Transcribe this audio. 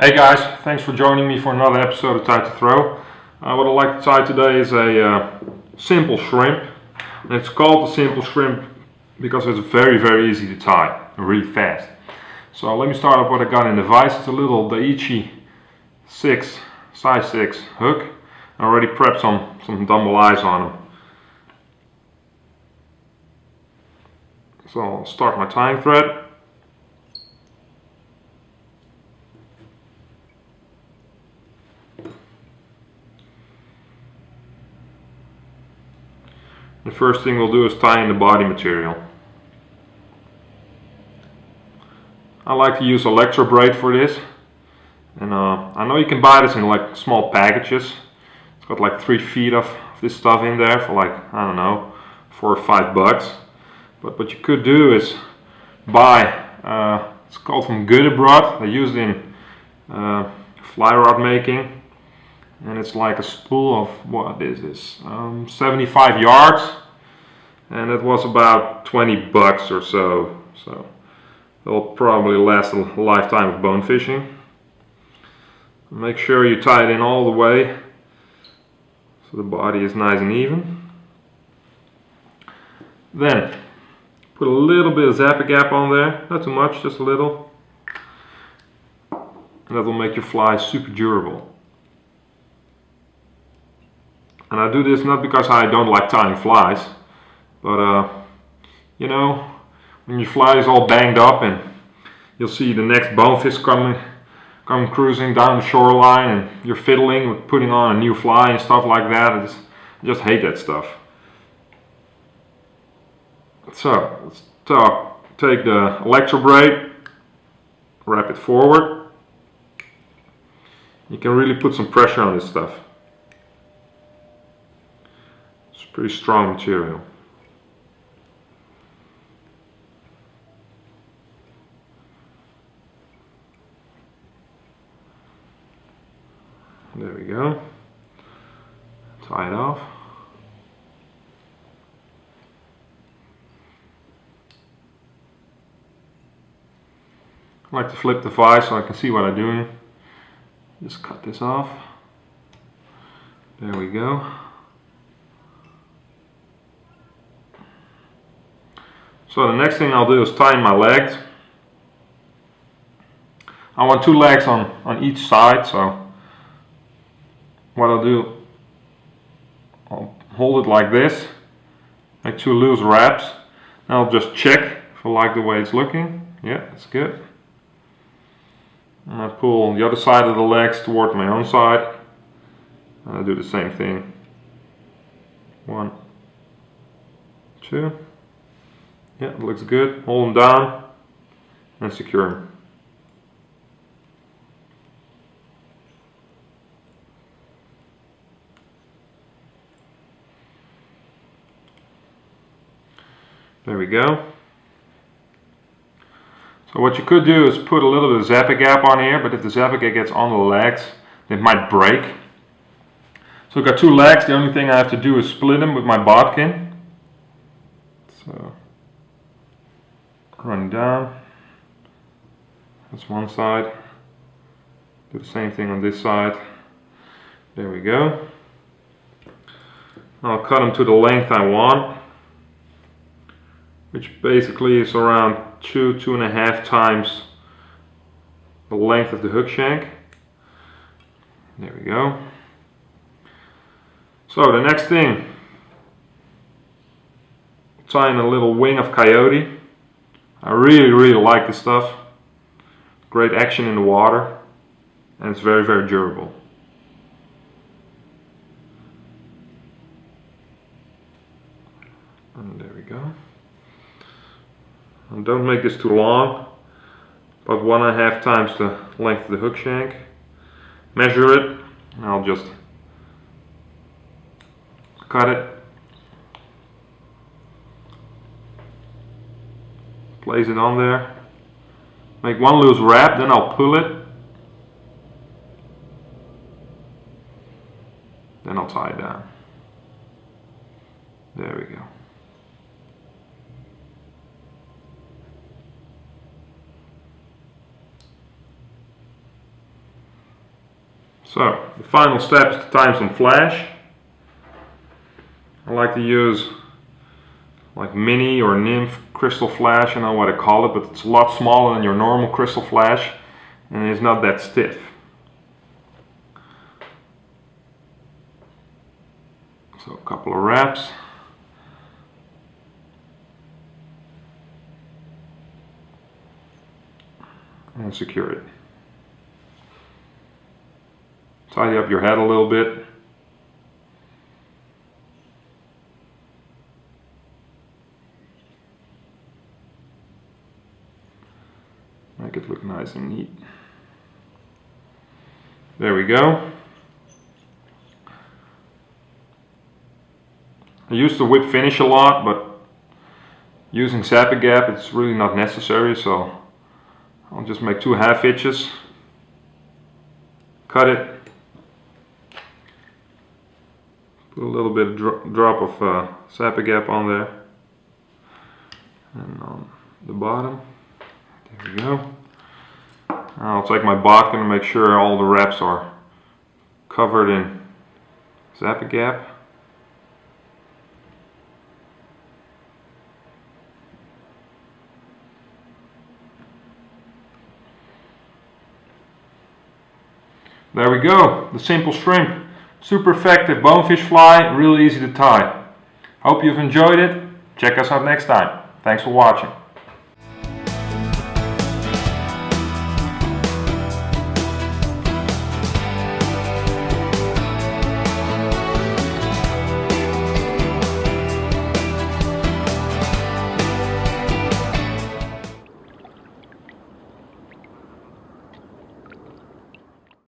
Hey guys, thanks for joining me for another episode of Tie to Throw. What I'd like to tie today is a simple shrimp. And it's called a simple shrimp because it's very easy to tie, really fast. So let me start up what I got in the vise. It's a little Daiichi size 6 hook. I already prepped some dumbbell eyes on them. So I'll start my tying thread. The first thing we'll do is tie in the body material. I like to use electro braid for this, and I know you can buy this in like small packages. It's got like 3 feet of this stuff in there for like, I don't know, $4 or $5. But what you could do is buy, it's called from Guddebrod. They use it in fly rod making. And it's like a spool of, what is this, 75 yards, and it was about $20 or so. So it'll probably last a lifetime of bone fishing. Make sure you tie it in all the way so the body is nice and even. Then put a little bit of Zap-A-Gap on there, not too much, just a little, and that will make your fly super durable. And I do this not because I don't like tying flies, but you know, when your fly is all banged up and you'll see the next bonefish coming cruising down the shoreline, and you're fiddling with putting on a new fly and stuff like that. I just hate that stuff. So let's take the electro braid, wrap it forward. You can really put some pressure on this stuff. Pretty strong material. There we go. Tie it off. I like to flip the vise so I can see what I'm doing. Just cut this off. There we go. So the next thing I'll do is tie in my legs. I want 2 legs on each side, so what I'll do, I'll hold it like this, make 2 loose wraps, and I'll just check if I like the way it's looking. Yeah, that's good. And I pull the other side of the legs toward my own side, and I do the same thing. 1, 2. Yeah, it looks good. Hold them down and secure them. There we go. So what you could do is put a little bit of Zap-A-Gap on here, but if the Zap-A-Gap gets on the legs, it might break. So I've got 2 legs. The only thing I have to do is split them with my bodkin. So run down. That's one side. Do the same thing on this side. There we go. I'll cut them to the length I want, which basically is around 2.5 times the length of the hook shank. There we go. So the next thing, tying a little wing of coyote. I really like this stuff. Great action in the water, and it's very durable. And there we go. And don't make this too long, about 1.5 times the length of the hook shank. Measure it, and I'll just cut it. Place it on there. Make 1 loose wrap, then I'll pull it. Then I'll tie it down. There we go. So the final step is to tie some flash. I like to use like mini or nymph crystal flash, I don't know what I call it, but it's a lot smaller than your normal crystal flash and it's not that stiff. So a couple of wraps. And secure it. Tidy up your head a little bit. Make it look nice and neat. There we go. I use the whip finish a lot, but using Zappa Gap it's really not necessary, so I'll just make 2 half hitches, cut it, put a little bit of drop of Zappa Gap on there, and on the bottom, there we go. I'll take my bodkin and make sure all the wraps are covered in Zappa Gap. There we go, the simple shrimp. Super effective bonefish fly, really easy to tie. Hope you've enjoyed it. Check us out next time. Thanks for watching.